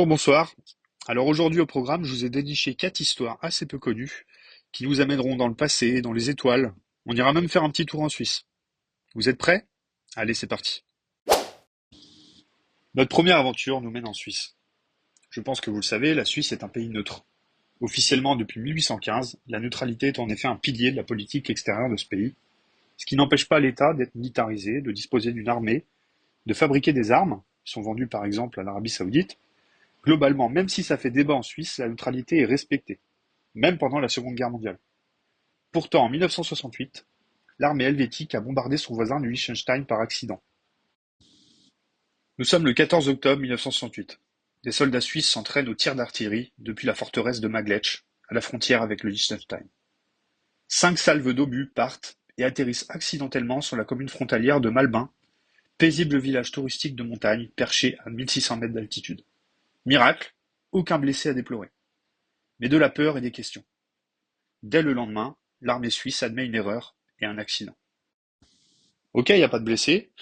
Bonjour, bonsoir. Alors aujourd'hui au programme, je vous ai déniché 4 histoires assez peu connues qui vous amèneront dans le passé, dans les étoiles. On ira même faire un petit tour en Suisse. Vous êtes prêts? Allez, c'est parti. Notre première aventure nous mène en Suisse. Je pense que vous le savez, la Suisse est un pays neutre. Officiellement depuis 1815, la neutralité est en effet un pilier de la politique extérieure de ce pays, ce qui n'empêche pas l'État d'être militarisé, de disposer d'une armée, de fabriquer des armes, qui sont vendues par exemple à l'Arabie Saoudite. Globalement, même si ça fait débat en Suisse, la neutralité est respectée, même pendant la Seconde Guerre mondiale. Pourtant, en 1968, l'armée helvétique a bombardé son voisin du Liechtenstein par accident. Nous sommes le 14 octobre 1968. Des soldats suisses s'entraînent au tir d'artillerie depuis la forteresse de Magletsch, à la frontière avec le Liechtenstein. 5 salves d'obus partent et atterrissent accidentellement sur la commune frontalière de Malbin, paisible village touristique de montagne perché à 1600 mètres d'altitude. Miracle, aucun blessé à déplorer. Mais de la peur et des questions. Dès le lendemain, l'armée suisse admet une erreur et un accident. Ok, il n'y a pas de blessés,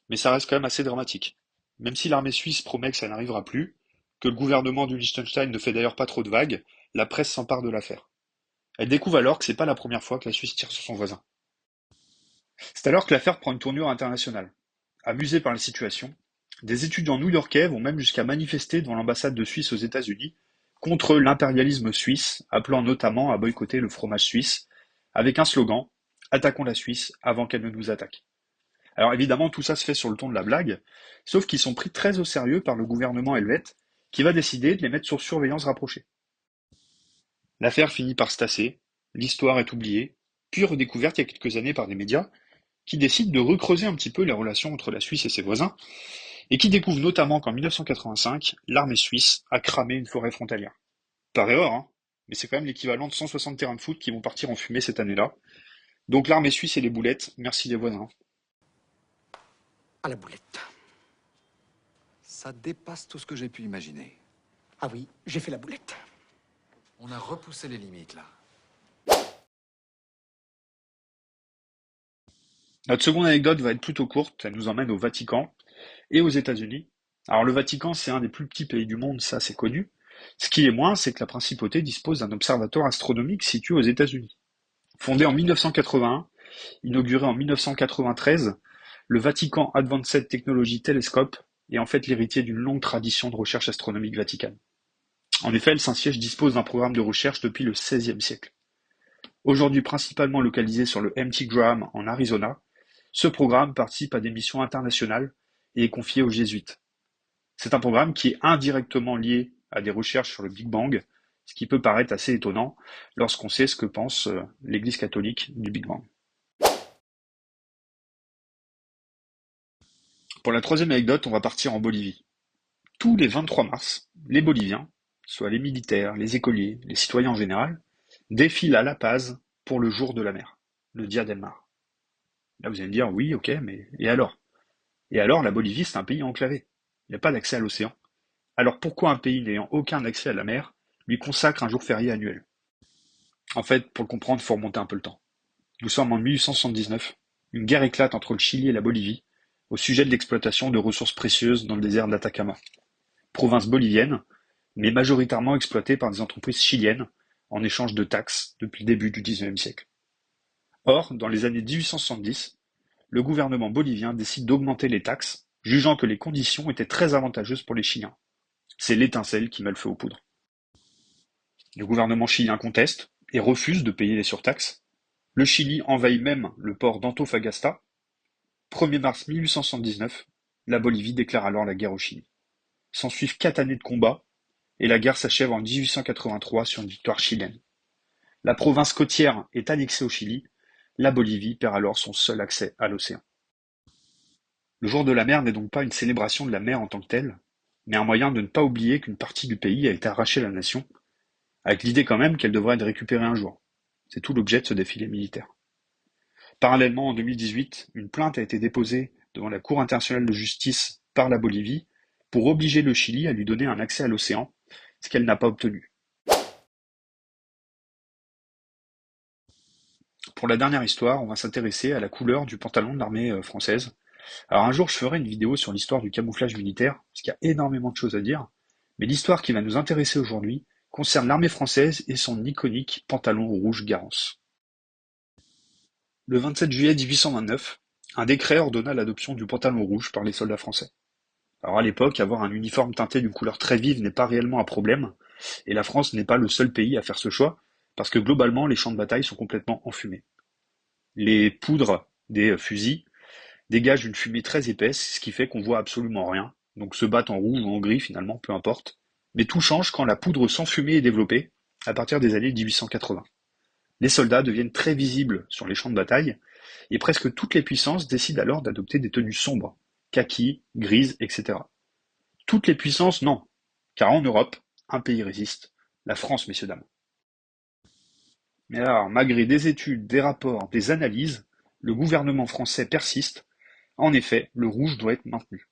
mais ça reste quand même assez dramatique. Même si l'armée suisse promet que ça n'arrivera plus, que le gouvernement du Liechtenstein ne fait d'ailleurs pas trop de vagues, la presse s'empare de l'affaire. Elle découvre alors que c'est pas la première fois que la Suisse tire sur son voisin. C'est alors que l'affaire prend une tournure internationale. Amusés par la situation, des étudiants new-yorkais vont même jusqu'à manifester devant l'ambassade de Suisse aux États-Unis contre l'impérialisme suisse, appelant notamment à boycotter le fromage suisse, avec un slogan: Attaquons la Suisse avant qu'elle ne nous attaque. Alors évidemment, tout ça se fait sur le ton de la blague, sauf qu'ils sont pris très au sérieux par le gouvernement helvète, qui va décider de les mettre sur surveillance rapprochée. L'affaire finit par se tasser, l'histoire est oubliée, puis redécouverte il y a quelques années par des médias, qui décident de recreuser un petit peu les relations entre la Suisse et ses voisins, et qui découvrent notamment qu'en 1985, l'armée suisse a cramé une forêt frontalière. Par erreur, hein, mais c'est quand même l'équivalent de 160 terrains de foot qui vont partir en fumée cette année-là. Donc l'armée suisse et les boulettes, merci les voisins. À la boulette. Ça dépasse tout ce que j'ai pu imaginer. Ah oui, j'ai fait la boulette. On a repoussé les limites, là. Notre seconde anecdote va être plutôt courte, elle nous emmène au Vatican et aux États-Unis. Alors le Vatican, c'est un des plus petits pays du monde, ça c'est connu. Ce qui est moins, c'est que la principauté dispose d'un observatoire astronomique situé aux États-Unis. Fondé en 1981, inauguré en 1993, le Vatican Advanced Technology Telescope est en fait l'héritier d'une longue tradition de recherche astronomique vaticane. En effet, le Saint-Siège dispose d'un programme de recherche depuis le XVIe siècle. Aujourd'hui principalement localisé sur le Mt. Graham en Arizona, ce programme participe à des missions internationales et est confié aux jésuites. C'est un programme qui est indirectement lié à des recherches sur le Big Bang, ce qui peut paraître assez étonnant lorsqu'on sait ce que pense l'Église catholique du Big Bang. Pour la troisième anecdote, on va partir en Bolivie. Tous les 23 mars, les Boliviens, soit les militaires, les écoliers, les citoyens en général, défilent à La Paz pour le jour de la mer, le Dia del Mar. Là, vous allez me dire, oui, ok, mais et alors? Et alors, la Bolivie, c'est un pays enclavé. Il n'y a pas d'accès à l'océan. Alors pourquoi un pays n'ayant aucun accès à la mer lui consacre un jour férié annuel? En fait, pour le comprendre, il faut remonter un peu le temps. Nous sommes en 1879. Une guerre éclate entre le Chili et la Bolivie au sujet de l'exploitation de ressources précieuses dans le désert d'Atacama. Province bolivienne, mais majoritairement exploitée par des entreprises chiliennes en échange de taxes depuis le début du XIXe siècle. Or, dans les années 1870, le gouvernement bolivien décide d'augmenter les taxes, jugeant que les conditions étaient très avantageuses pour les Chiliens. C'est l'étincelle qui met le feu aux poudres. Le gouvernement chilien conteste et refuse de payer les surtaxes. Le Chili envahit même le port d'Antofagasta. 1er mars 1879, la Bolivie déclare alors la guerre au Chili. S'ensuivent 4 années de combats et la guerre s'achève en 1883 sur une victoire chilienne. La province côtière est annexée au Chili. La Bolivie perd alors son seul accès à l'océan. Le jour de la mer n'est donc pas une célébration de la mer en tant que telle, mais un moyen de ne pas oublier qu'une partie du pays a été arrachée à la nation, avec l'idée quand même qu'elle devrait être récupérée un jour. C'est tout l'objet de ce défilé militaire. Parallèlement, en 2018, une plainte a été déposée devant la Cour internationale de justice par la Bolivie pour obliger le Chili à lui donner un accès à l'océan, ce qu'elle n'a pas obtenu. Pour la dernière histoire, on va s'intéresser à la couleur du pantalon de l'armée française. Alors un jour, je ferai une vidéo sur l'histoire du camouflage militaire, parce qu'il y a énormément de choses à dire, Mais l'histoire qui va nous intéresser aujourd'hui concerne l'armée française et son iconique pantalon rouge Garance. Le 27 juillet 1829, un décret ordonna l'adoption du pantalon rouge par les soldats français. Alors à l'époque, avoir un uniforme teinté d'une couleur très vive n'est pas réellement un problème, et la France n'est pas le seul pays à faire ce choix, parce que globalement les champs de bataille sont complètement enfumés. Les poudres des fusils dégagent une fumée très épaisse, ce qui fait qu'on voit absolument rien, donc se battre en rouge ou en gris finalement, peu importe. Mais tout change quand la poudre sans fumée est développée, à partir des années 1880. Les soldats deviennent très visibles sur les champs de bataille, et presque toutes les puissances décident alors d'adopter des tenues sombres, kaki, grises, etc. Toutes les puissances, non, car en Europe, un pays résiste, la France, messieurs dames. Mais alors, malgré des études, des rapports, des analyses, le gouvernement français persiste. En effet, le rouge doit être maintenu.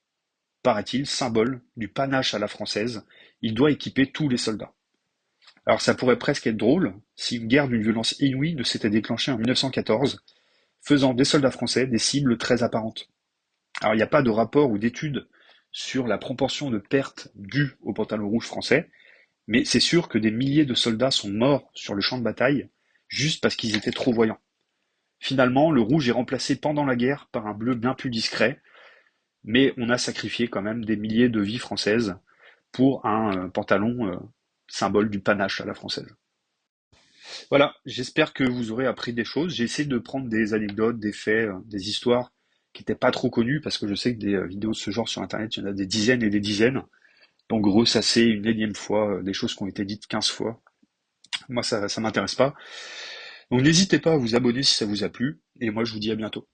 Paraît-il, symbole du panache à la française, il doit équiper tous les soldats. Alors ça pourrait presque être drôle si une guerre d'une violence inouïe ne s'était déclenchée en 1914, faisant des soldats français des cibles très apparentes. Alors il n'y a pas de rapport ou d'étude sur la proportion de pertes dues au pantalon rouge français, mais c'est sûr que des milliers de soldats sont morts sur le champ de bataille juste parce qu'ils étaient trop voyants. Finalement, le rouge est remplacé pendant la guerre par un bleu bien plus discret, mais on a sacrifié quand même des milliers de vies françaises pour un pantalon symbole du panache à la française. Voilà, j'espère que vous aurez appris des choses. J'ai essayé de prendre des anecdotes, des faits, des histoires qui n'étaient pas trop connues, parce que je sais que des vidéos de ce genre sur Internet, il y en a des dizaines et des dizaines. Donc ressasser une énième fois des choses qui ont été dites 15 fois, moi ça m'intéresse pas. Donc n'hésitez pas à vous abonner si ça vous a plu, et moi je vous dis à bientôt.